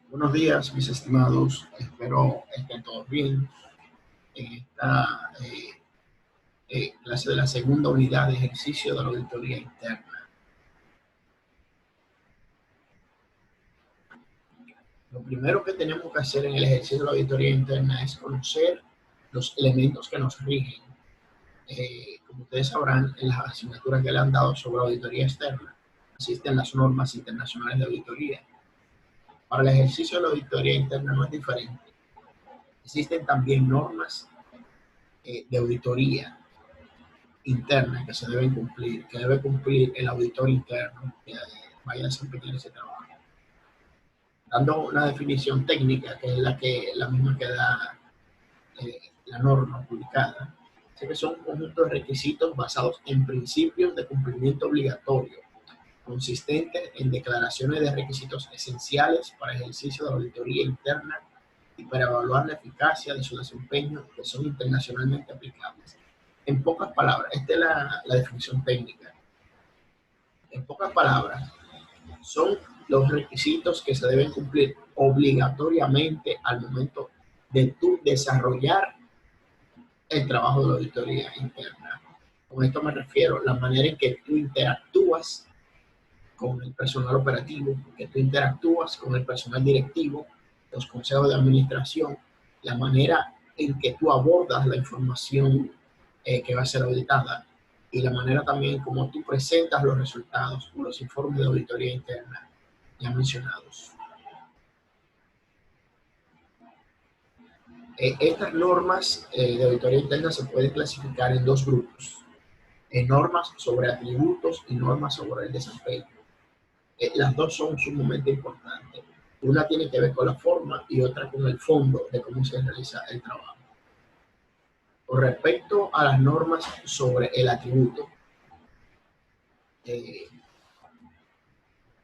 Buenos días, mis estimados. Espero estén todos bien en esta clase de la segunda unidad de ejercicio de la auditoría interna. Lo primero que tenemos que hacer en el ejercicio de la auditoría interna es conocer los elementos que nos rigen. Como ustedes sabrán, en las asignaturas que le han dado sobre auditoría externa, existen las normas internacionales de auditoría. Para el ejercicio de la auditoría interna no es diferente. Existen también normas de auditoría interna que se deben cumplir, que debe cumplir el auditor interno que vaya a desempeñar ese trabajo. Dando una definición técnica, que es la misma que da la norma publicada, sé que son un conjunto de requisitos basados en principios de cumplimiento obligatorio, consistentes en declaraciones de requisitos esenciales para el ejercicio de la auditoría interna y para evaluar la eficacia de su desempeño, que son internacionalmente aplicables. En pocas palabras, esta es la definición técnica. En pocas palabras, son los requisitos que se deben cumplir obligatoriamente al momento de tú desarrollar el trabajo de la auditoría interna. Con esto me refiero a la manera en que tú interactúas con el personal operativo, que tú interactúas con el personal directivo, los consejos de administración, la manera en que tú abordas la información que va a ser auditada y la manera también como tú presentas los resultados o los informes de auditoría interna ya mencionados. Estas normas de auditoría interna se pueden clasificar en dos grupos, normas sobre atributos y normas sobre el desempeño. Las dos son sumamente importantes. Una tiene que ver con la forma y otra con el fondo de cómo se realiza el trabajo. Con respecto a las normas sobre el atributo,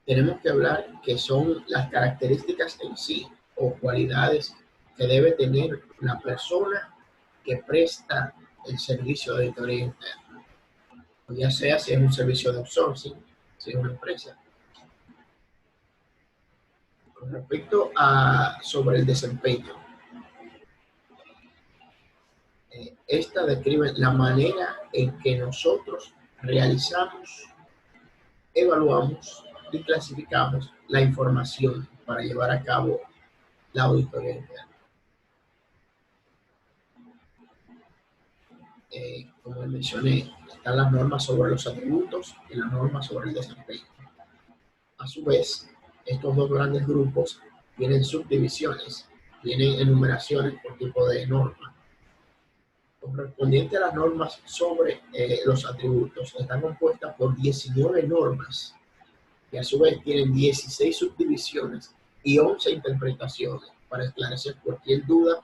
tenemos que hablar que son las características en sí o cualidades que debe tener la persona que presta el servicio de auditoría interna. O ya sea si es un servicio de outsourcing, si es una empresa. Con respecto a sobre el desempeño, esta describe la manera en que nosotros realizamos, evaluamos y clasificamos la información para llevar a cabo la auditoría interna. Como mencioné, están las normas sobre los atributos y las normas sobre el desempeño. A su vez, estos dos grandes grupos tienen subdivisiones, tienen enumeraciones por tipo de norma. Correspondiente a las normas sobre los atributos, están compuestas por 19 normas, que a su vez tienen 16 subdivisiones y 11 interpretaciones para esclarecer cualquier duda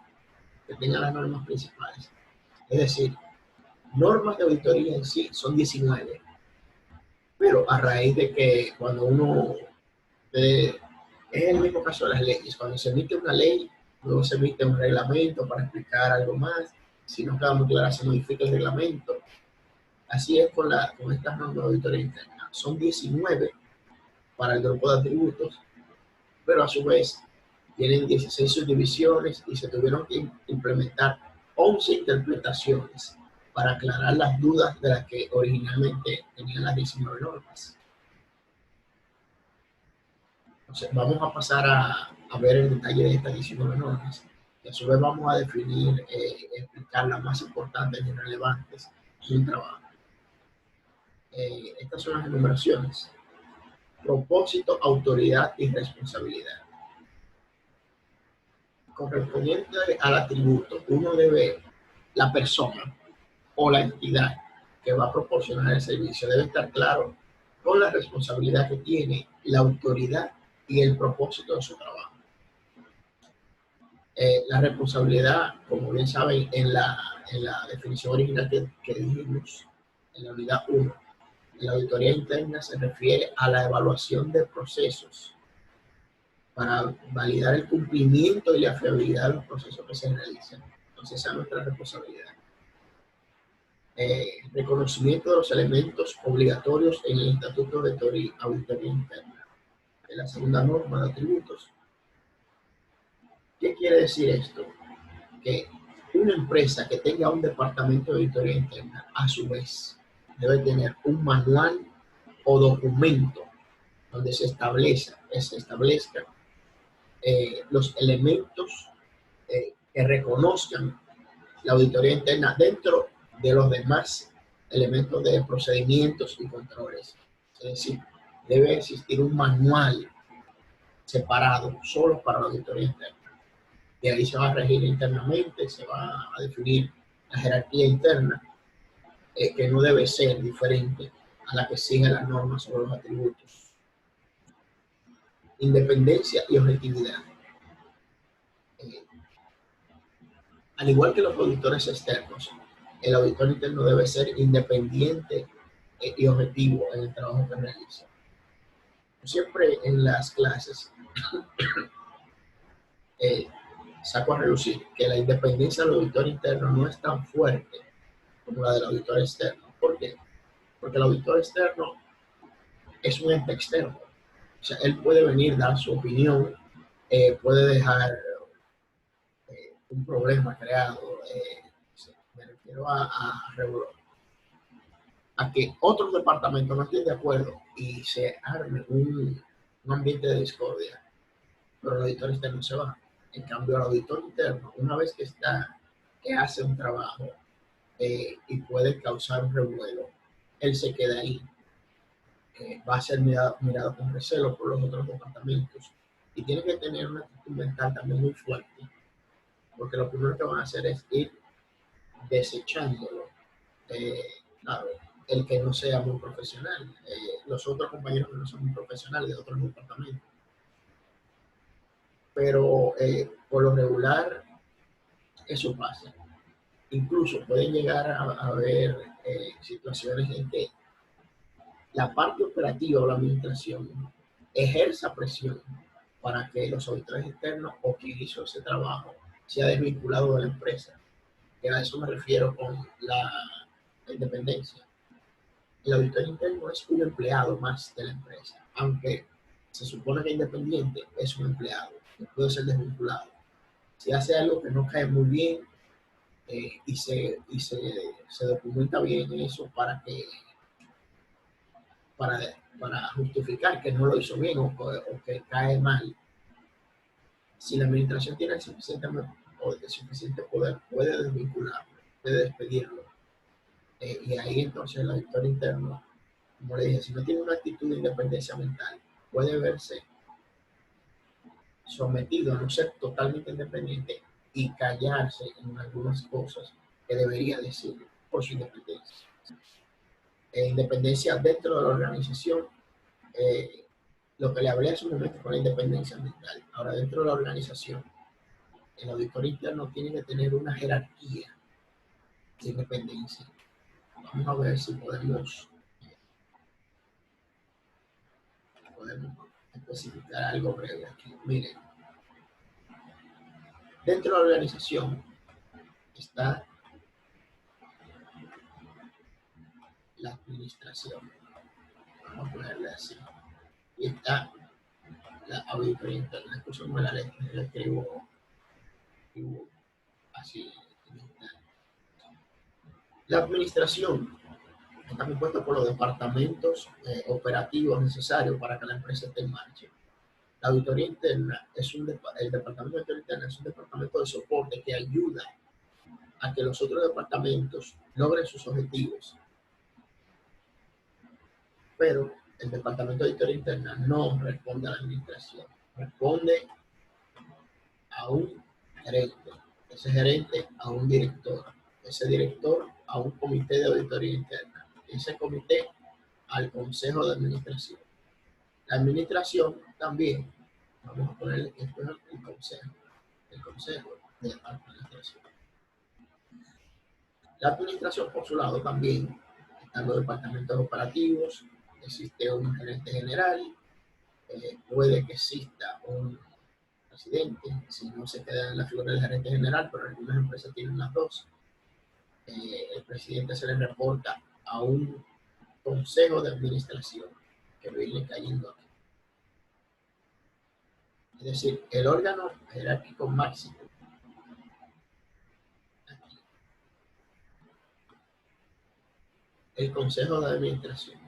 que tengan las normas principales. Es decir, normas de auditoría en sí son 19, pero a raíz de que cuando uno, es el mismo caso de las leyes, cuando se emite una ley, luego se emite un reglamento para explicar algo más, si no queda muy clara se modifica el reglamento. Así es con estas normas de auditoría interna. Son 19 para el grupo de atributos, pero a su vez tienen 16 subdivisiones y se tuvieron que implementar 11 interpretaciones para aclarar las dudas de las que originalmente tenían las 19 normas. Entonces, vamos a pasar a ver el detalle de estas 19 normas y a su vez vamos a definir, explicar las más importantes y relevantes en el trabajo. Estas son las enumeraciones: propósito, autoridad y responsabilidad. Correspondiente al atributo, uno debe, la persona o la entidad que va a proporcionar el servicio debe estar claro con la responsabilidad que tiene, la autoridad y el propósito de su trabajo. La responsabilidad, como bien saben, en la definición original que dijimos, en la unidad 1, la auditoría interna se refiere a la evaluación de procesos para validar el cumplimiento y la fiabilidad de los procesos que se realizan. Entonces, esa es nuestra responsabilidad. Reconocimiento de los elementos obligatorios en el Estatuto de Auditoría Interna. En la segunda norma de atributos, ¿Qué quiere decir esto? Que una empresa que tenga un departamento de auditoría interna, a su vez, debe tener un manual o documento donde se establezcan los elementos que reconozcan la auditoría interna dentro de los demás elementos de procedimientos y controles. Es decir, debe existir un manual separado solo para la auditoría interna. De ahí se va a regir internamente, se va a definir la jerarquía interna, que no debe ser diferente a la que sigue las normas sobre los atributos. Independencia y objetividad. Eh, Al igual que los auditores externos, el auditor interno debe ser independiente y objetivo en el trabajo que realiza. Siempre en las clases eh, saco a relucir que la independencia del auditor interno no es tan fuerte como la del auditor externo. ¿Por qué? Porque el auditor externo es un ente externo. O sea, él puede venir, dar su opinión, puede dejar un problema creado. Me refiero a que otros departamentos no estén de acuerdo y se arme un ambiente de discordia, pero el auditor externo se va. En cambio, el auditor interno, una vez que hace un trabajo y puede causar un revuelo, él se queda ahí. Va a ser mirado con recelo por los otros departamentos y tiene que tener una actitud mental también muy fuerte, porque lo primero que van a hacer es ir desechándolo. Claro, el que no sea muy profesional, los otros compañeros que no son muy profesionales de otros departamentos. Pero por lo regular, eso pasa. Incluso pueden llegar a haber situaciones en que la parte operativa o la administración ejerza presión para que los auditores externos o quien hizo ese trabajo sea desvinculado de la empresa. Y a eso me refiero con la independencia. El auditor interno es un empleado más de la empresa, aunque se supone que independiente es un empleado, que puede ser desvinculado. Si hace algo que no cae muy bien y se documenta bien eso para, para justificar que no lo hizo bien o que cae mal, si la administración tiene el suficiente poder, puede desvincularlo, puede despedirlo. Y ahí entonces el auditor interno, como le dije, si no tiene una actitud de independencia mental, puede verse sometido a no ser totalmente independiente y callarse en algunas cosas que debería decir por su independencia. Independencia dentro de la organización, eh, lo que le hablé hace un momento con la independencia mental. Ahora, dentro de la organización, el auditor interno tiene que tener una jerarquía de independencia. Vamos a ver si podemos especificar algo breve aquí. Miren, dentro de la organización está la administración, vamos a ponerle así, y está la auditoría interna. Escúchame la escribo así. La administración está compuesta por los departamentos operativos necesarios para que la empresa esté en marcha. La auditoría interna el departamento de auditoría interna es un departamento de soporte que ayuda a que los otros departamentos logren sus objetivos. Pero el departamento de auditoría interna no responde a la administración, responde a un gerente, ese gerente a un director, ese director a un comité de auditoría interna, ese comité al consejo de administración. La administración también, vamos a ponerle que esto es el consejo de administración. La administración, por su lado, también están los departamentos operativos, existe un gerente general, puede que exista un presidente, si no se queda en la figura del gerente general, pero algunas empresas tienen las dos. El presidente se le reporta a un consejo de administración que viene cayendo aquí. Es decir, el órgano jerárquico máximo, aquí, el Consejo de Administración.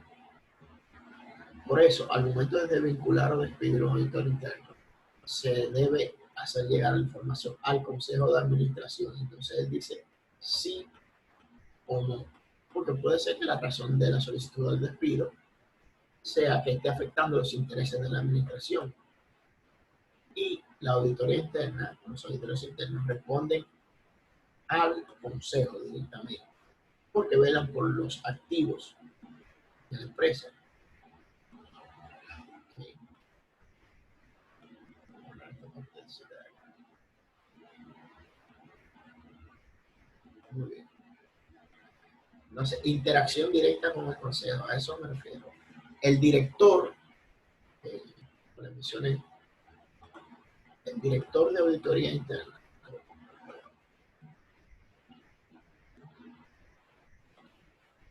Por eso, al momento de desvincular o despedir un auditor interno, se debe hacer llegar la información al Consejo de Administración. Entonces él dice sí o no, porque puede ser que la razón de la solicitud del despido sea que esté afectando los intereses de la administración. Y la auditoría interna, los auditores internos responden al consejo directamente, porque velan por los activos de la empresa. Muy bien. Entonces, interacción directa con el consejo, a eso me refiero. El director, eh, mencioné, el director de auditoría interna,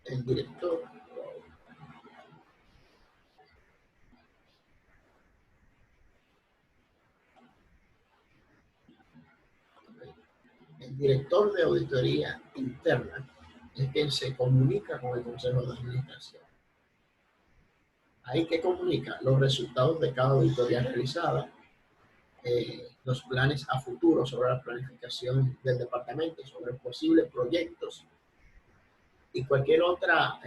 el director, el director de auditoría interna es quien se comunica con el consejo de administración. Ahí que comunica los resultados de cada auditoría realizada, los planes a futuro sobre la planificación del departamento, sobre posibles proyectos y cualquier otra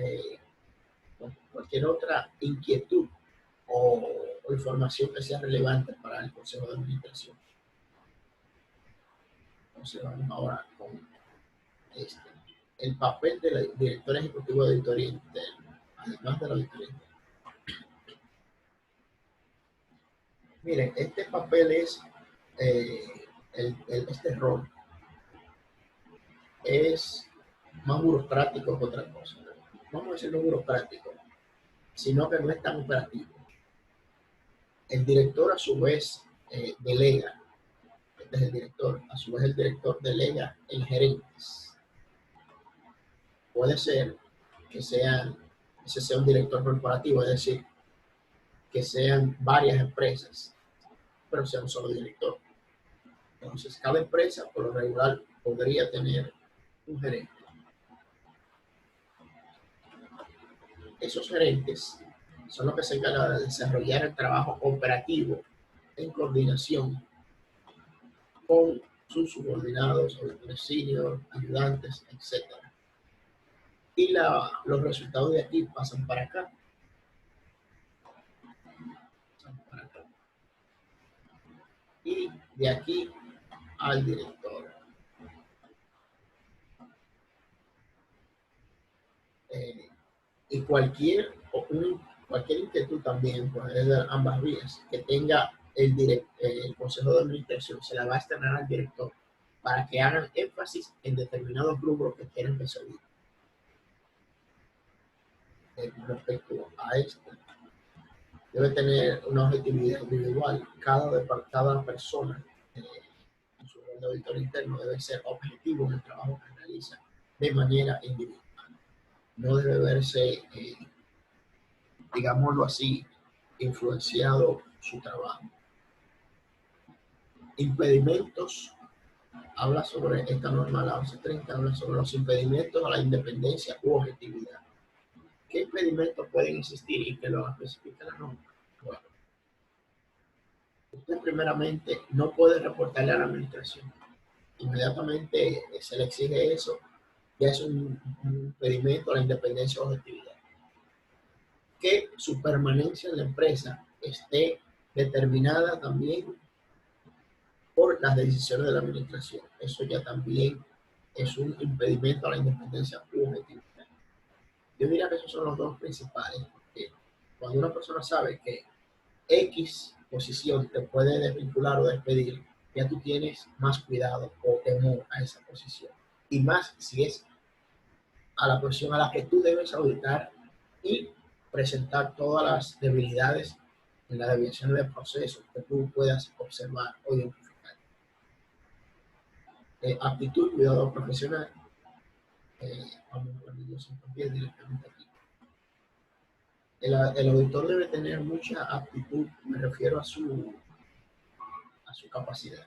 inquietud o información que sea relevante para el Consejo de Administración. Entonces vamos ahora con este. El papel del director ejecutivo de auditoría interna, además de la auditoría interna. Miren, este papel es, eh, este rol es más burocrático que otra cosa. Vamos a decirlo burocrático, sino que no es tan operativo. El director a su vez delega, este es el director, a su vez el director delega en gerentes. Puede ser que ese sea un director corporativo, es decir, que sean varias empresas, pero sea un solo director. Entonces, cada empresa, por lo regular, podría tener un gerente. Esos gerentes son los que se encargan de desarrollar el trabajo operativo en coordinación con sus subordinados, auditores senior, ayudantes, etc. Y los resultados de aquí pasan para acá. Y de aquí al director. Y cualquier inquietud también puede dar ambas vías, que tenga el Consejo de Administración, se la va a externar al director para que hagan énfasis en determinados grupos que quieren resolver. Respecto a esto, debe tener una objetividad individual. Cada persona en su rol de auditor interno debe ser objetivo en el trabajo que realiza de manera individual. No debe verse, digámoslo así, influenciado su trabajo. Impedimentos, habla sobre esta norma, la 1130, habla sobre los impedimentos a la independencia u objetividad. ¿Qué impedimentos pueden existir y que lo especifica la norma? Bueno, usted primeramente no puede reportarle a la administración. Inmediatamente se le exige eso, ya es un impedimento a la independencia o objetividad. Que su permanencia en la empresa esté determinada también por las decisiones de la administración. Eso ya también es un impedimento a la independencia u objetividad. Yo diría que esos son los dos principales, porque cuando una persona sabe que X posición te puede desvincular o despedir, ya tú tienes más cuidado o temor a esa posición. Y más si es a la posición a la que tú debes auditar y presentar todas las debilidades en la desviación del proceso que tú puedas observar o identificar. Aptitud, cuidado profesional. Vamos a ver directamente aquí. El auditor debe tener mucha aptitud, me refiero a su a su capacidad.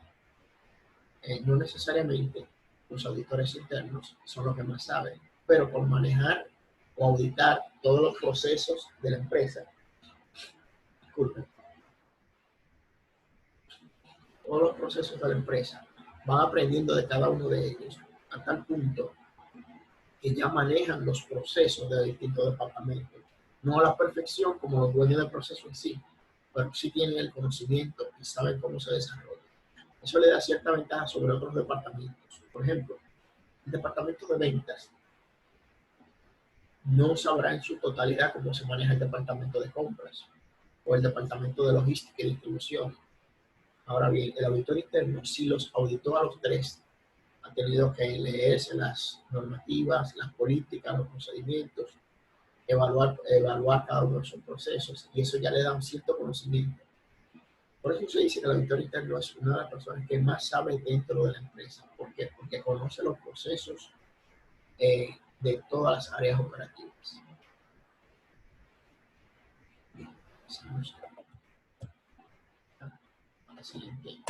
No necesariamente los auditores internos son los que más saben, pero por manejar o auditar todos los procesos de la empresa, disculpen, todos los procesos de la empresa, van aprendiendo de cada uno de ellos a tal punto que ya manejan los procesos de distintos departamentos. No a la perfección como los dueños del proceso en sí, pero sí tienen el conocimiento y saben cómo se desarrolla. Eso le da cierta ventaja sobre otros departamentos. Por ejemplo, el departamento de ventas no sabrá en su totalidad cómo se maneja el departamento de compras o el departamento de logística y distribución. Ahora bien, el auditor interno, si los auditó a los tres, ha tenido que leerse las normativas, las políticas, los procedimientos, evaluar cada uno de sus procesos, y eso ya le da un cierto conocimiento. Por eso se dice que el auditor interno es una de las personas que más sabe dentro de la empresa. ¿Por qué? Porque conoce los procesos de todas las áreas operativas. Pasamos a la siguiente.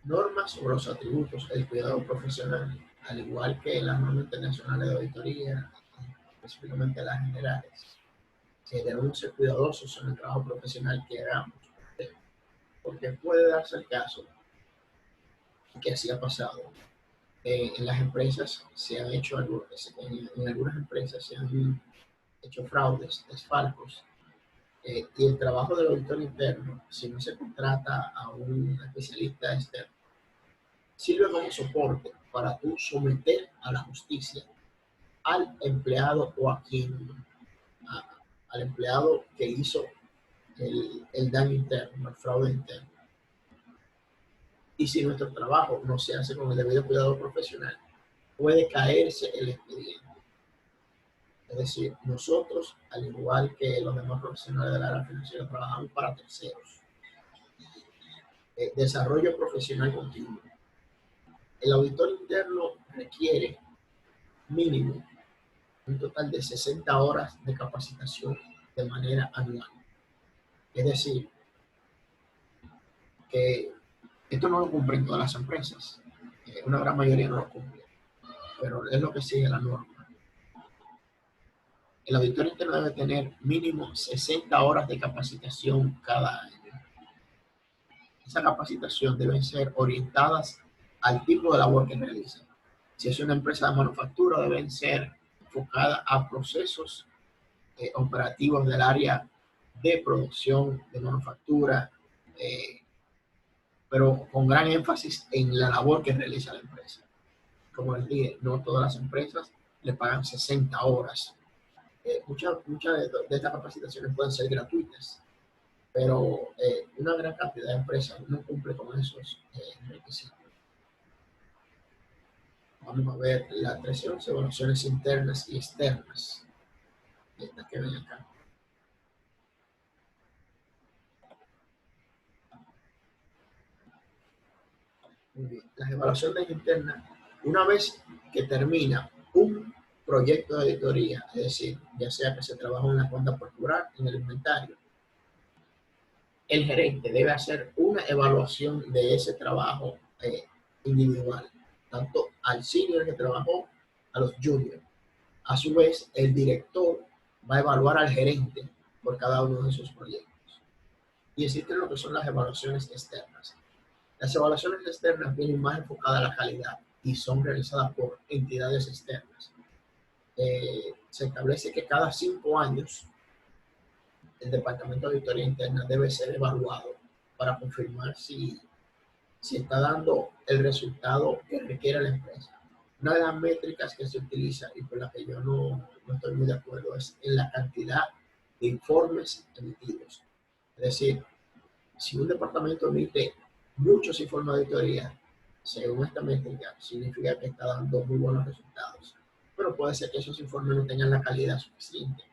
Normas sobre los atributos del cuidado profesional, al igual que las normas internacionales de auditoría, específicamente las generales. Debemos ser cuidadosos en el trabajo profesional que hagamos, porque puede darse el caso que así ha pasado. En las empresas se han hecho, en algunas empresas se han hecho fraudes, desfalcos, y el trabajo del auditor interno, si no se contrata a un especialista externo, sirve como soporte para tú someter a la justicia al empleado o al empleado que hizo el daño interno, el fraude interno. Y si nuestro trabajo no se hace con el debido cuidado profesional, puede caerse el expediente. Es decir, nosotros, al igual que los demás profesionales del área financiera, trabajamos para terceros. Desarrollo profesional continuo. El auditor interno requiere mínimo un total de 60 horas de capacitación de manera anual. Es decir, que esto no lo cumplen todas las empresas. Una gran mayoría no lo cumple, pero es lo que sigue la norma. El auditor interno debe tener mínimo 60 horas de capacitación cada año. Esa capacitación deben ser orientadas al tipo de labor que realizan. Si es una empresa de manufactura, deben ser enfocadas a procesos operativos del área de producción, de manufactura, pero con gran énfasis en la labor que realiza la empresa. Como les dije, no todas las empresas le pagan 60 horas. Muchas de estas capacitaciones pueden ser gratuitas, pero una gran cantidad de empresas no cumple con esos requisitos. Vamos a ver las 311 evaluaciones internas y externas. Estas que ven acá. Muy bien. Las evaluaciones internas, una vez que termina un proyecto de auditoría, es decir, ya sea que se trabaja en la cuenta por cobrar, en el inventario, el gerente debe hacer una evaluación de ese trabajo individual, tanto al senior que trabajó, a los juniors. A su vez, el director va a evaluar al gerente por cada uno de sus proyectos. Y existen lo que son las evaluaciones externas. Las evaluaciones externas vienen más enfocadas a la calidad y son realizadas por entidades externas. Se establece que cada 5 años el Departamento de Auditoría Interna debe ser evaluado para confirmar si está dando el resultado que requiere la empresa. Una de las métricas que se utiliza y por la que yo no estoy muy de acuerdo es en la cantidad de informes emitidos. Es decir, si un departamento emite muchos informes de auditoría, según esta métrica, significa que está dando muy buenos resultados. pero puede ser que esos informes no tengan la calidad suficiente,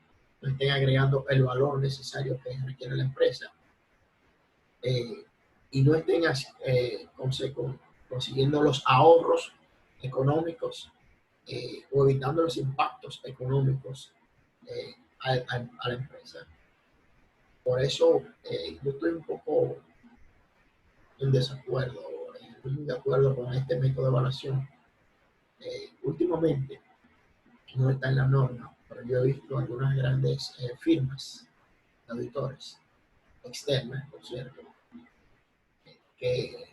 no estén agregando el valor necesario que requiere la empresa, y no estén consiguiendo los ahorros económicos, o evitando los impactos económicos a la empresa. Por eso yo estoy un poco en desacuerdo, muy de acuerdo con este método de evaluación. Últimamente no está en la norma, pero yo he visto algunas grandes firmas de auditores externas, por cierto, que,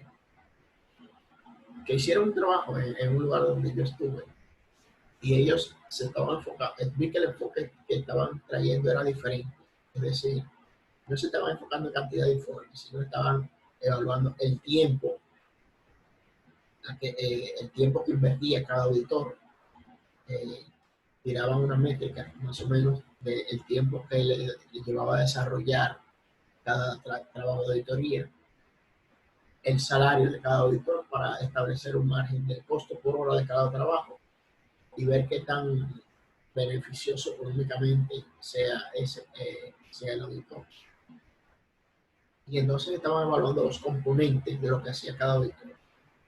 que hicieron un trabajo en un lugar donde yo estuve, y ellos se estaban enfocando, vi que el enfoque que estaban trayendo era diferente. Es decir, no se estaban enfocando en cantidad de informes, sino estaban evaluando el tiempo que invertía cada auditor. Tiraban una métrica más o menos del tiempo que le llevaba a desarrollar cada trabajo de auditoría, el salario de cada auditor, para establecer un margen de costo por hora de cada trabajo y ver qué tan beneficioso económicamente sea el auditor. Y entonces estaban evaluando los componentes de lo que hacía cada auditor: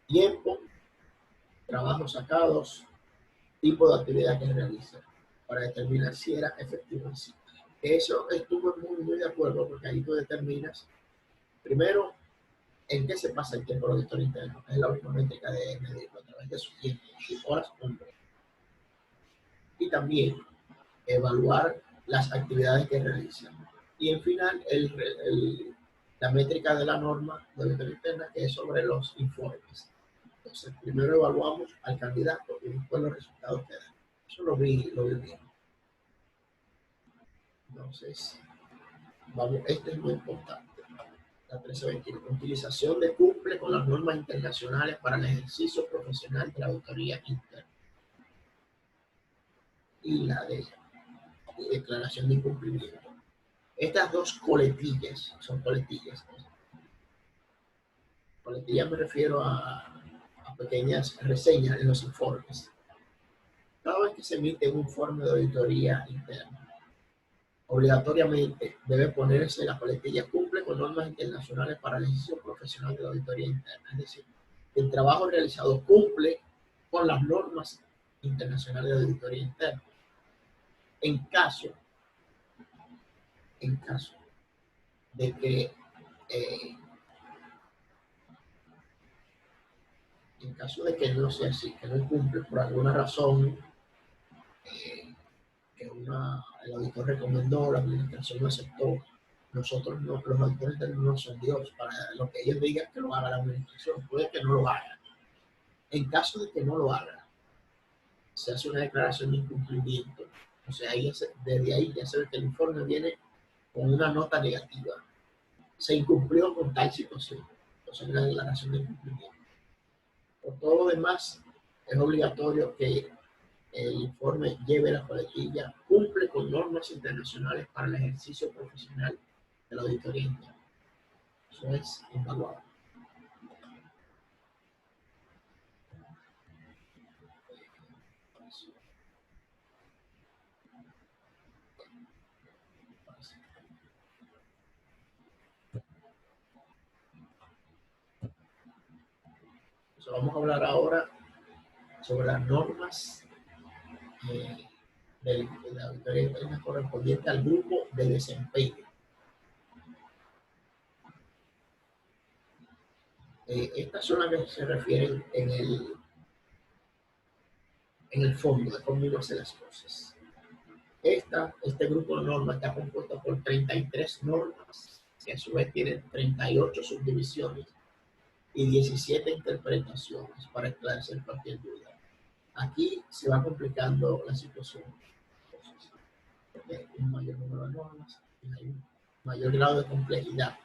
tiempo, trabajos sacados, tipo de actividad que realiza, para determinar si era efectivo en sí. Eso estuve muy de acuerdo, porque ahí tú determinas, primero, en qué se pasa el tiempo del auditor interno. Es la única métrica de medirlo a través de su tiempo, sus horas hombre. Y también evaluar las actividades que realiza. Y en final, la métrica de la norma de auditoría interna, que es sobre los informes. Entonces, primero evaluamos al candidato y después los resultados que dan. Eso lo vi bien. Entonces, vamos, esto es muy importante. La 1321, utilización de cumple con las normas internacionales para el ejercicio profesional de la auditoría interna. Y la de declaración de incumplimiento. Estas dos coletillas son coletillas. Coletillas me refiero a pequeñas reseñas en los informes. Cada vez que se emite un informe de auditoría interna, obligatoriamente debe ponerse la coletilla cumple con normas internacionales para el ejercicio profesional de la auditoría interna. Es decir, el trabajo realizado cumple con las normas internacionales de auditoría interna. En caso de que no sea así, que no cumple por alguna razón, que el auditor recomendó, la administración no aceptó, nosotros no, los auditores no son Dios para lo que ellos digan que lo haga la administración, puede que no lo haga. En caso de que no lo haga, se hace una declaración de incumplimiento. O sea, desde ahí ya se ve que el informe viene con una nota negativa. Se incumplió con tal situación. Entonces, una declaración de incumplimiento. Por todo lo demás, es obligatorio que el informe lleve la coletilla cumple con normas internacionales para el ejercicio profesional de la auditoría interna. Eso es invaluable. Entonces, vamos a hablar ahora sobre las normas de la auditoría interna correspondiente al grupo de desempeño. Estas son las que se refieren en el fondo de cómo uno hace las cosas. Este grupo de normas está compuesto por 33 normas, que a su vez tienen 38 subdivisiones y 17 interpretaciones para esclarecer cualquier duda. Aquí se va complicando la situación, porque hay un mayor número de normas y hay un mayor grado de complejidad,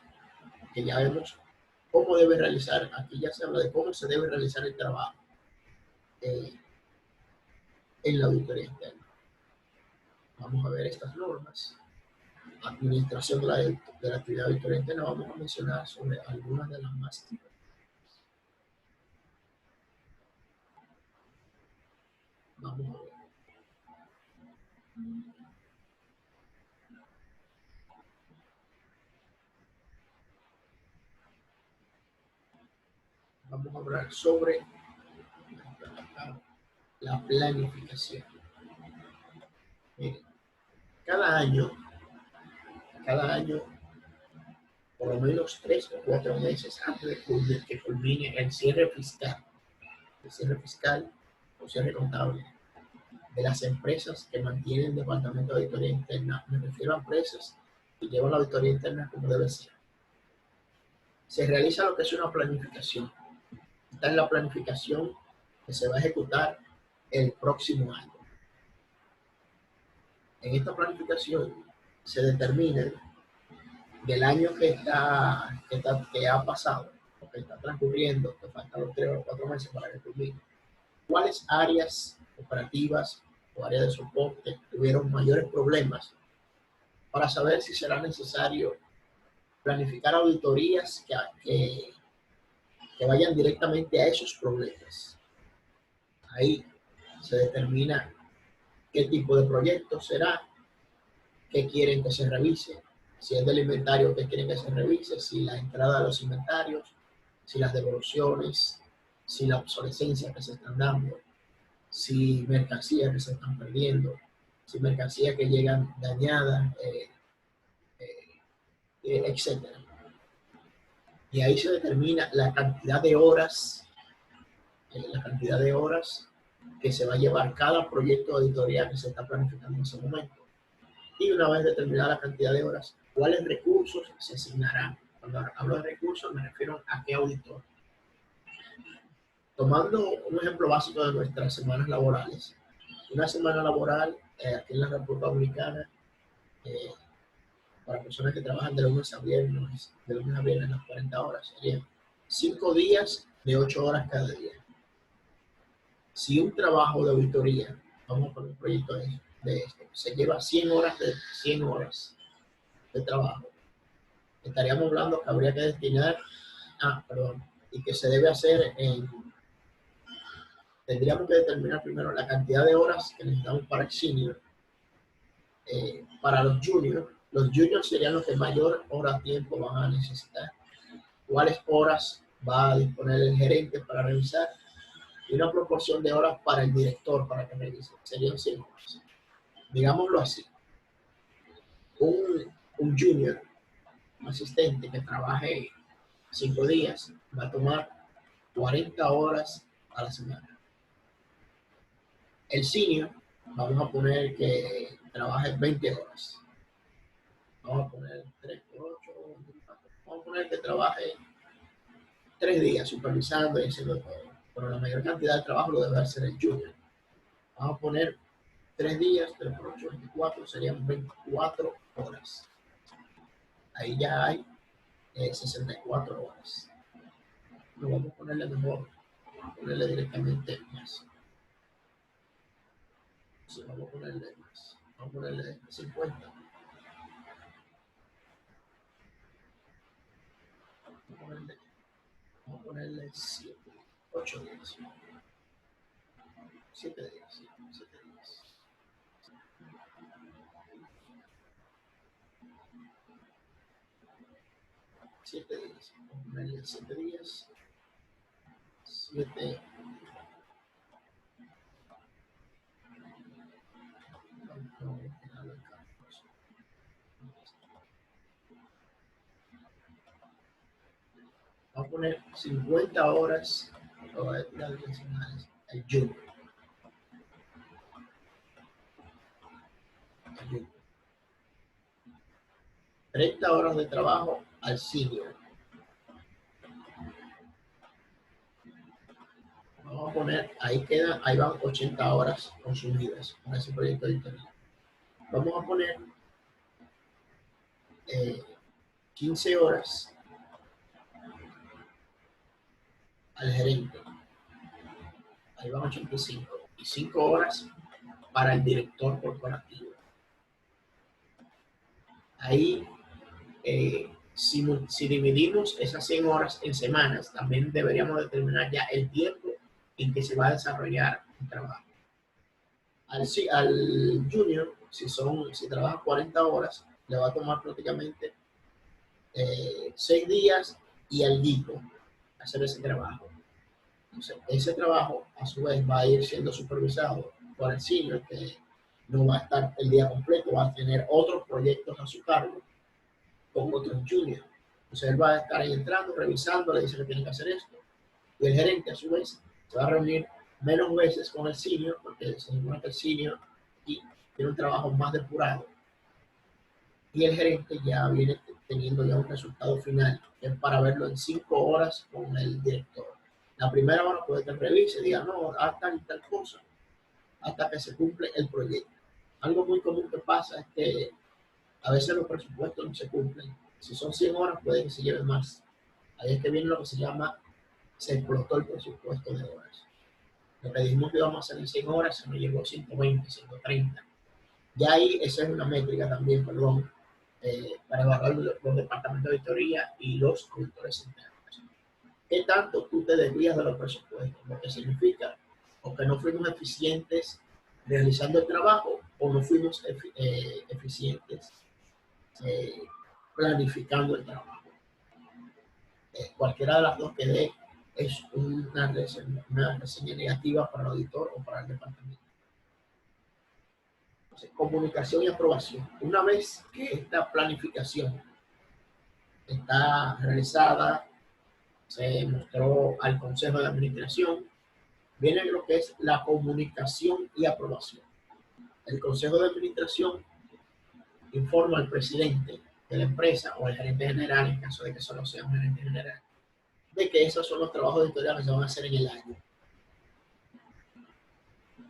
que ya vemos cómo debe realizar. Aquí ya se habla de cómo se debe realizar el trabajo en la auditoría interna. Vamos a ver estas normas. Administración de la actividad de auditoría interna, vamos a mencionar sobre algunas de las más típicas. Vamos a ver. Vamos a hablar sobre la planificación. Miren, cada año, por lo menos 3 o 4 meses antes de que culmine el cierre fiscal o cierre contable de las empresas que mantienen el departamento de auditoría interna, me refiero a empresas que llevan la auditoría interna como debe ser. Se realiza lo que es una planificación. Esta es la planificación que se va a ejecutar el próximo año. En esta planificación se determina del año que ha pasado, o que está transcurriendo, que faltan los 3 o 4 meses para que culmine, cuáles áreas operativas o áreas de soporte tuvieron mayores problemas, para saber si será necesario planificar auditorías que vayan directamente a esos problemas. Ahí se determina qué tipo de proyecto será, qué quieren que se revise, si es del inventario que quieren que se revise, si la entrada de los inventarios, si las devoluciones, si la obsolescencia que se están dando, si mercancías que se están perdiendo, si mercancías que llegan dañadas, etcétera. Y ahí se determina la cantidad de horas que se va a llevar cada proyecto de auditoría que se está planificando en ese momento. Y una vez determinada la cantidad de horas, cuáles recursos se asignarán. Cuando hablo de recursos me refiero a qué auditor. Tomando un ejemplo básico de nuestras semanas laborales. Una semana laboral aquí en la República Dominicana, para personas que trabajan de lunes a viernes las 40 horas, serían 5 días de 8 horas cada día. Si un trabajo de auditoría, vamos por un proyecto de esto, se lleva 100 horas de trabajo, estaríamos hablando que habría que destinar, y que se debe hacer tendríamos que determinar primero la cantidad de horas que necesitamos para el senior, para los juniors serían los que mayor hora tiempo van a necesitar, cuáles horas va a disponer el gerente para revisar, y una proporción de horas para el director para que revise, serían 100 horas. Digámoslo así, un junior, un asistente que trabaje 5 días, va a tomar 40 horas a la semana. El senior, vamos a poner que trabaje 20 horas. Vamos a poner 3 por 8, 24. Vamos a poner que trabaje 3 días supervisando y haciendo todo. Pero la mayor cantidad de trabajo lo debe hacer el junior. Vamos a poner 3 días, 3 por 8, 24, serían 24 horas. Ahí ya hay 64 horas. No vamos a ponerle mejor, vamos a ponerle directamente más. Sí, vamos a ponerle más. Vamos a ponerle 50. Vamos a ponerle 7, 8 días. 7 días, 7 días. 7 días. Vamos a ponerle 7 días. 7. Vamos a poner 50 horas adicionales al junior. 30 horas de trabajo al senior. Vamos a poner, ahí van 80 horas consumidas para ese proyecto de internet. Vamos a poner 15 horas al gerente. Ahí van 85. Y 5 horas para el director corporativo. Ahí, si dividimos esas 100 horas en semanas, también deberíamos determinar ya el tiempo en que se va a desarrollar el trabajo. Al junior, si trabaja 40 horas, le va a tomar prácticamente 6 días y alguito hacer ese trabajo. Entonces, ese trabajo, a su vez, va a ir siendo supervisado por el senior, que no va a estar el día completo, va a tener otros proyectos a su cargo con otros juniors. Entonces, él va a estar ahí entrando, revisando, le dice que tiene que hacer esto. Y el gerente, a su vez, se va a reunir menos veces con el senior, porque se supone que el senior tiene un trabajo más depurado. Y el gerente ya viene teniendo ya un resultado final, que es para verlo en 5 horas con el director. La primera hora puede que revise, diga, no, haz tal y tal cosa, hasta que se cumple el proyecto. Algo muy común que pasa es que a veces los presupuestos no se cumplen. Si son 100 horas, puede que se lleven más. Ahí es que viene lo que se llama, se explotó el presupuesto de horas. Lo que dijimos que íbamos a hacer en 100 horas, se nos llegó 120, 130. Ya ahí, esa es una métrica también, perdón, para evaluar los departamentos de auditoría y los auditores internos. ¿Qué tanto tú te desvías de los presupuestos? Lo que significa o que no fuimos eficientes realizando el trabajo o no fuimos eficientes planificando el trabajo. Cualquiera de las dos que dé es una reseña negativa para el auditor o para el departamento. Entonces, comunicación y aprobación. Una vez que esta planificación está realizada, se mostró al Consejo de Administración, viene lo que es la comunicación y aprobación. El Consejo de Administración informa al presidente de la empresa o al gerente general, en caso de que solo sea un gerente general, de que esos son los trabajos editoriales que se van a hacer en el año.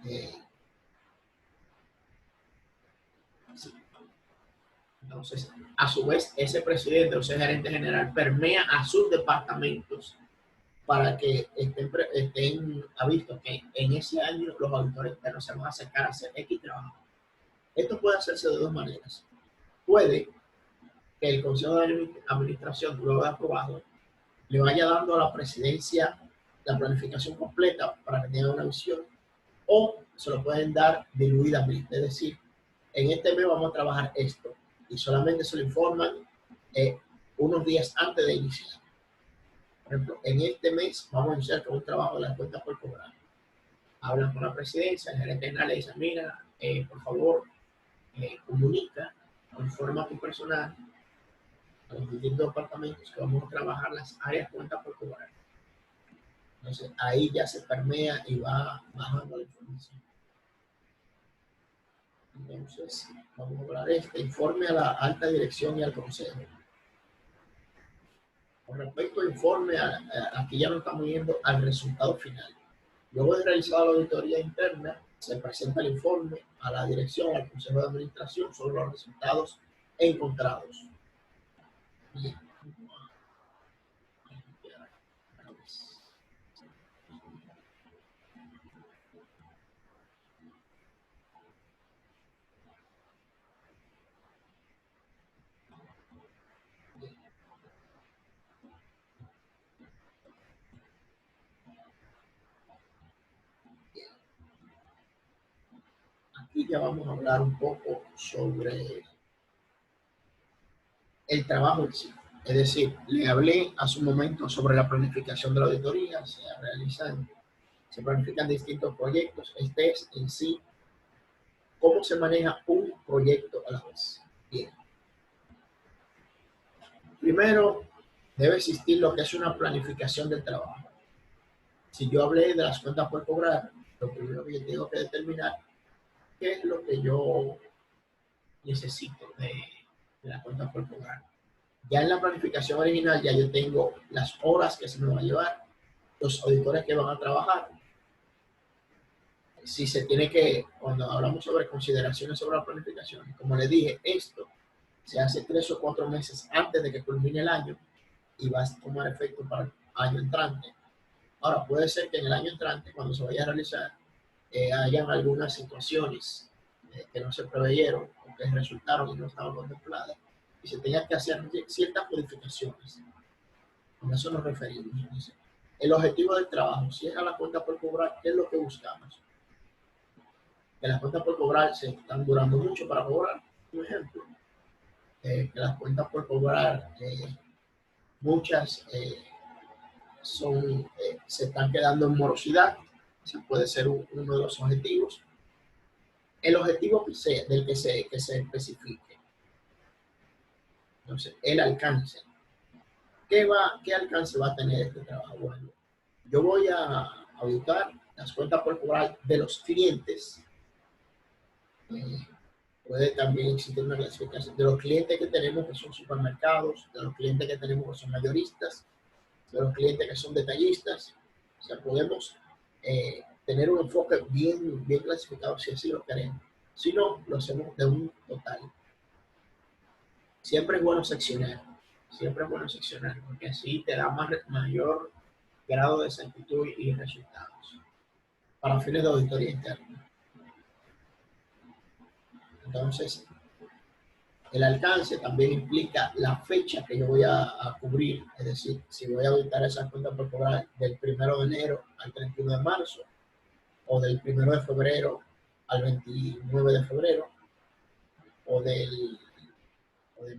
Sí. Entonces, a su vez, ese presidente o ese gerente general permea a sus departamentos para que estén avistos que en ese año los auditores externos se van a acercar a hacer X trabajo. Esto puede hacerse de dos maneras. Puede que el Consejo de Administración, luego de aprobado, le vaya dando a la presidencia la planificación completa para que tenga una visión, o se lo pueden dar diluidamente, es decir, en este mes vamos a trabajar esto, y solamente se lo informan unos días antes de iniciar. Por ejemplo, en este mes vamos a iniciar con un trabajo de las cuentas por cobrar. Hablan con la presidencia, el gerente general le dice, mira, por favor, comunica, informa a tu personal, a los distintos departamentos que vamos a trabajar las áreas cuentas por cobrar. Entonces, ahí ya se permea y va bajando la información. Entonces, vamos a hablar informe a la alta dirección y al consejo. Con respecto al informe, aquí ya nos estamos yendo al resultado final. Luego de realizar la auditoría interna, se presenta el informe a la dirección, al consejo de administración sobre los resultados encontrados. Bien. Aquí ya vamos a hablar un poco sobre el trabajo en sí. Es decir, le hablé hace un momento sobre la planificación de la auditoría, se planifican distintos proyectos. Este es en sí cómo se maneja un proyecto a la vez. Bien. Primero, debe existir lo que es una planificación del trabajo. Si yo hablé de las cuentas por cobrar, lo primero que yo tengo que determinar qué es lo que yo necesito de la cuenta por cobrar. Ya en la planificación original ya yo tengo las horas que se me van a llevar, los auditores que van a trabajar. Si se tiene que, cuando hablamos sobre consideraciones sobre la planificación, como les dije, esto se hace 3 o 4 meses antes de que culmine el año y va a tomar efecto para el año entrante. Ahora, puede ser que en el año entrante, cuando se vaya a realizar, hayan algunas situaciones que no se preveyeron o que resultaron y no estaban contempladas y se tengan que hacer ciertas modificaciones. Con eso nos referimos. Entonces, el objetivo del trabajo, si es a la cuenta por cobrar, ¿qué es lo que buscamos? que las cuentas por cobrar se están durando mucho para cobrar, por ejemplo, que las cuentas por cobrar, muchas se están quedando en morosidad. Ese puede ser uno de los objetivos. El objetivo que se especifique. Entonces, el alcance. ¿Qué alcance va a tener este trabajo? Bueno, yo voy a auditar las cuentas por cobrar de los clientes. Puede también existir una clasificación de los clientes que tenemos que son supermercados, de los clientes que tenemos que son mayoristas, de los clientes que son detallistas. O sea, podemos tener un enfoque bien clasificado si así lo queremos. Si no, lo hacemos de un total. Siempre es bueno seccionar, porque así te da mayor grado de exactitud y resultados para fines de auditoría interna. Entonces, el alcance también implica la fecha que yo voy a cubrir, es decir, si voy a auditar esas cuentas por cobrar del 1 de enero al 31 de marzo, o del 1 de febrero al 29 de febrero, o de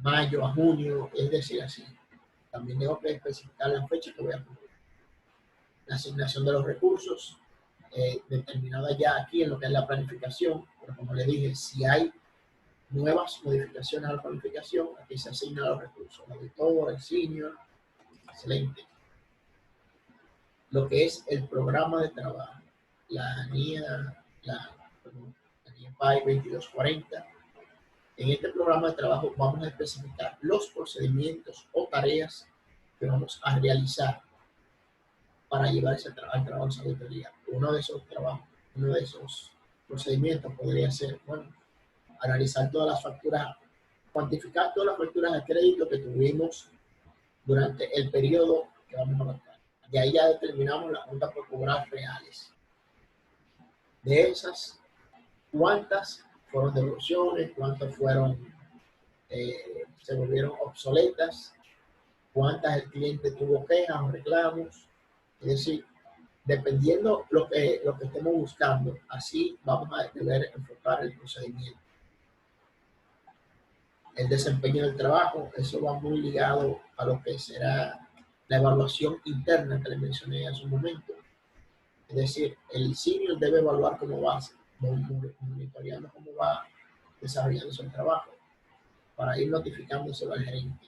mayo a junio, es decir, así. También tengo que especificar la fecha que voy a cubrir. La asignación de los recursos, determinada ya aquí en lo que es la planificación, pero como le dije, si hay nuevas modificaciones a la planificación, aquí se asignan los recursos, el auditor, el senior, excelente. Lo que es el programa de trabajo, la NIE PAI 2240. En este programa de trabajo vamos a especificar los procedimientos o tareas que vamos a realizar para llevar al trabajo de auditoría. Uno de esos procedimientos podría ser, bueno, analizar todas las facturas, cuantificar todas las facturas de crédito que tuvimos durante el periodo que vamos a marcar. De ahí ya determinamos las cuentas por cobrar reales. De esas, ¿cuántas fueron devoluciones? ¿Cuántas se volvieron obsoletas? ¿Cuántas el cliente tuvo quejas o reclamos? Es decir, dependiendo lo que estemos buscando, así vamos a deber enfocar el procedimiento. El desempeño del trabajo, eso va muy ligado a lo que será la evaluación interna que le mencioné hace un momento. Es decir, el senior debe evaluar cómo va, monitoreando cómo va desarrollándose el trabajo, para ir notificándoselo al gerente.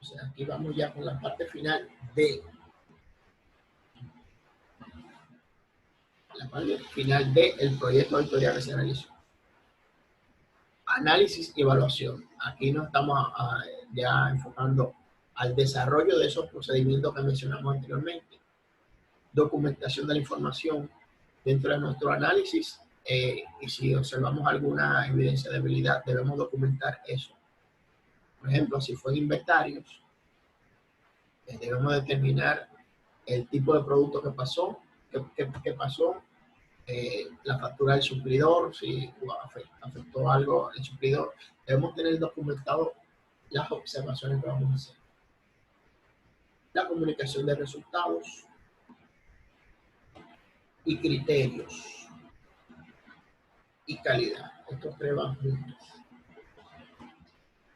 O sea, aquí vamos ya con la parte final del proyecto de auditoría que se realizó. Análisis y evaluación. Aquí nos estamos ya enfocando al desarrollo de esos procedimientos que mencionamos anteriormente. Documentación de la información dentro de nuestro análisis, y si observamos alguna evidencia de debilidad, debemos documentar eso. Por ejemplo, si fue en inventarios, debemos determinar el tipo de producto que pasó, la factura del suplidor, si afectó algo el suplidor. Debemos tener documentado las observaciones que vamos a hacer. La comunicación de resultados y criterios y calidad. Estos tres van juntos.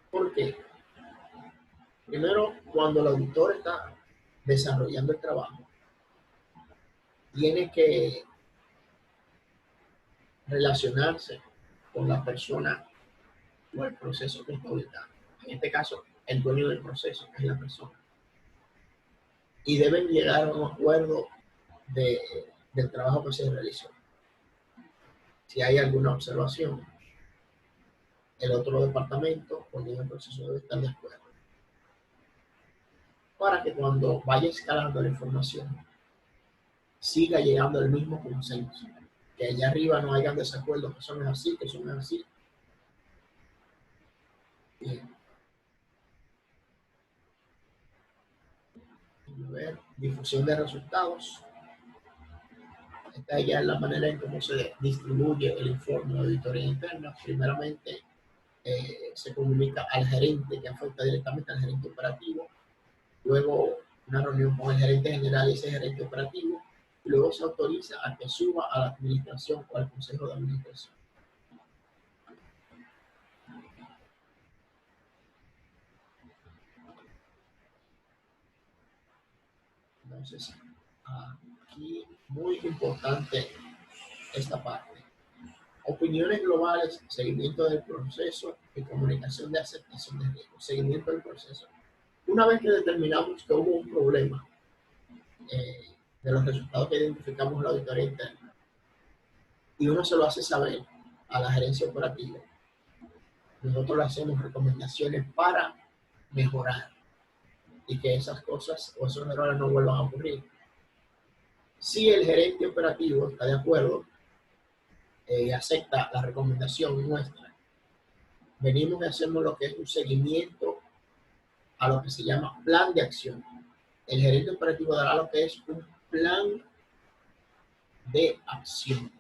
¿Por qué? Primero, cuando el auditor está desarrollando el trabajo, tiene que relacionarse con la persona o el proceso que está auditando. En este caso, el dueño del proceso, que es la persona. Y deben llegar a un acuerdo del trabajo que se realizó. Si hay alguna observación, el otro departamento o el proceso debe estar de acuerdo. Para que cuando vaya escalando la información, siga llegando al mismo consenso. Que allá arriba no hayan desacuerdos, que eso no es así, que eso no es así. Bien. Déjenme ver, difusión de resultados. Esta ya es la manera en cómo se distribuye el informe de auditoría interna. Primeramente, se comunica al gerente, que afecta directamente al gerente operativo. Luego, una reunión con el gerente general y ese gerente operativo. Y luego se autoriza a que suba a la administración o al consejo de administración. Entonces, aquí muy importante esta parte. Opiniones globales, seguimiento del proceso y comunicación de aceptación de riesgo. Seguimiento del proceso. Una vez que determinamos que hubo un problema de los resultados que identificamos en la auditoría interna y uno se lo hace saber a la gerencia operativa, nosotros le hacemos recomendaciones para mejorar y que esas cosas o esos errores no vuelvan a ocurrir. Si el gerente operativo está de acuerdo y acepta la recomendación nuestra, venimos y hacemos lo que es un seguimiento a lo que se llama plan de acción. El gerente operativo dará lo que es un plan de acción.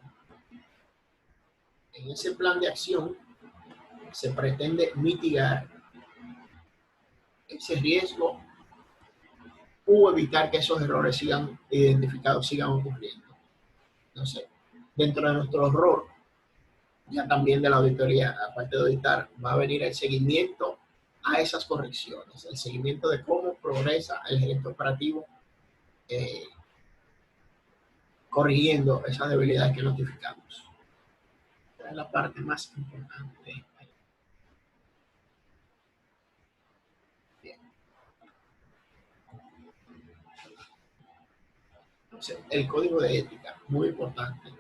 En ese plan de acción se pretende mitigar ese riesgo o evitar que esos errores sigan identificados, sigan ocurriendo. Entonces, dentro de nuestro rol, ya también de la auditoría, aparte de auditar, va a venir el seguimiento a esas correcciones, el seguimiento de cómo progresa el gerente operativo corrigiendo esas debilidades que notificamos. Esta es la parte más importante. Bien. Entonces, el código de ética, muy importante.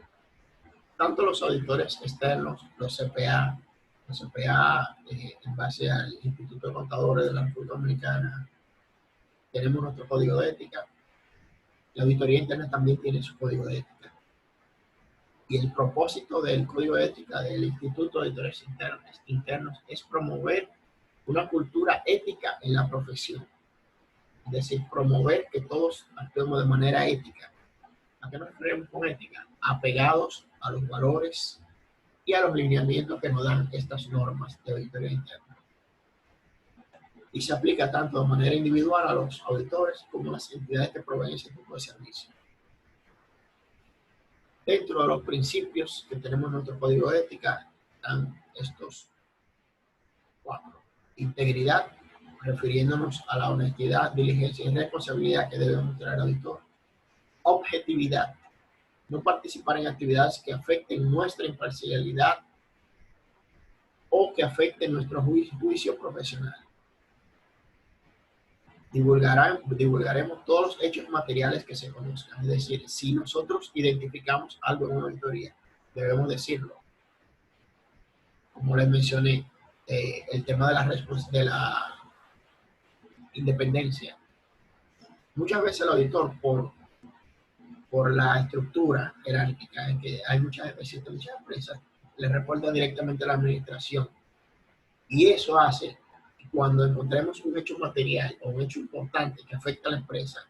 Tanto los auditores externos, los CPA en base al Instituto de Contadores de la República Dominicana, tenemos nuestro código de ética. La auditoría interna también tiene su código de ética. Y el propósito del código de ética del Instituto de Auditores Internos es promover una cultura ética en la profesión. Es decir, promover que todos actuemos de manera ética. ¿A qué nos referimos con ética? Apegados a los valores y a los lineamientos que nos dan estas normas de auditoría interna. Y se aplica tanto de manera individual a los auditores como a las entidades que proveen ese tipo de servicio. Dentro de los principios que tenemos en nuestro código de ética están estos 4. Integridad, refiriéndonos a la honestidad, diligencia y responsabilidad que debe mostrar el auditor. Objetividad, no participar en actividades que afecten nuestra imparcialidad o que afecten nuestro juicio profesional. Divulgaremos todos los hechos materiales que se conozcan. Es decir, si nosotros identificamos algo en una auditoría, debemos decirlo. Como les mencioné, el tema de la independencia. Muchas veces el auditor, por la estructura jerárquica en que hay muchas empresas, le reporta directamente a la administración. Y eso hace que cuando encontremos un hecho material o un hecho importante que afecta a la empresa,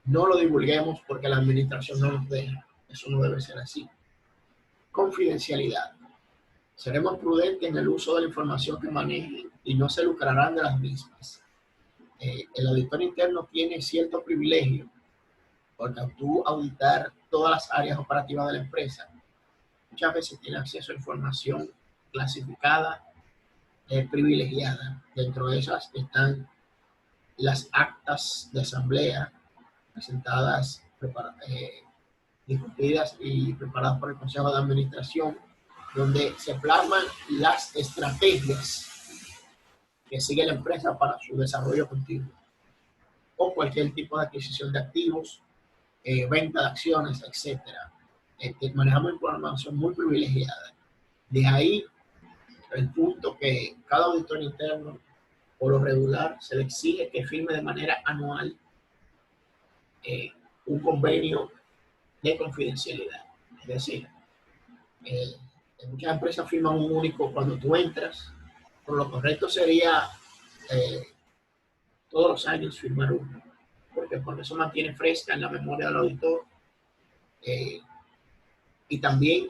no lo divulguemos porque la administración no nos deja. Eso no debe ser así. Confidencialidad. Seremos prudentes en el uso de la información que manejen y no se lucrarán de las mismas. El auditor interno tiene cierto privilegio porque tú auditar todas las áreas operativas de la empresa, muchas veces tiene acceso a información clasificada, privilegiada. Dentro de esas están las actas de asamblea presentadas, discutidas y preparadas por el Consejo de Administración, donde se plasman las estrategias que sigue la empresa para su desarrollo continuo o cualquier tipo de adquisición de activos, venta de acciones, etc. Manejamos información muy privilegiada. De ahí el punto que cada auditor interno, por lo regular, se le exige que firme de manera anual un convenio de confidencialidad. Es decir, en muchas empresas firman un único cuando tú entras, pero lo correcto sería todos los años firmar uno. Porque eso mantiene fresca en la memoria del auditor. Y también,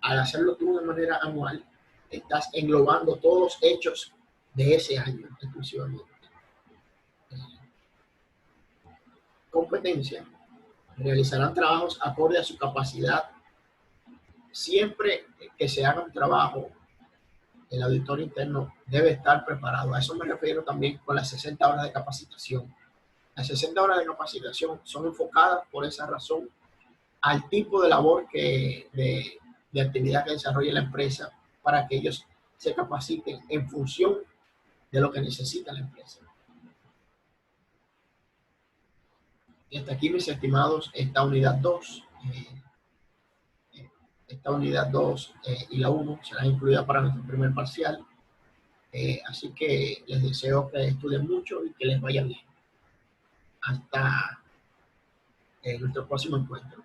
al hacerlo tú de manera anual, estás englobando todos los hechos de ese año exclusivamente. Competencia. Realizarán trabajos acorde a su capacidad. Siempre que se haga un trabajo, el auditor interno debe estar preparado. A eso me refiero también con las 60 horas de capacitación. Las 60 horas de capacitación son enfocadas por esa razón al tipo de labor de actividad que desarrolla la empresa, para que ellos se capaciten en función de lo que necesita la empresa. Y hasta aquí, mis estimados, esta unidad 2. Esta unidad 2 y la 1 serán incluidas para nuestro primer parcial. Así que les deseo que estudien mucho y que les vaya bien. Hasta nuestro próximo encuentro.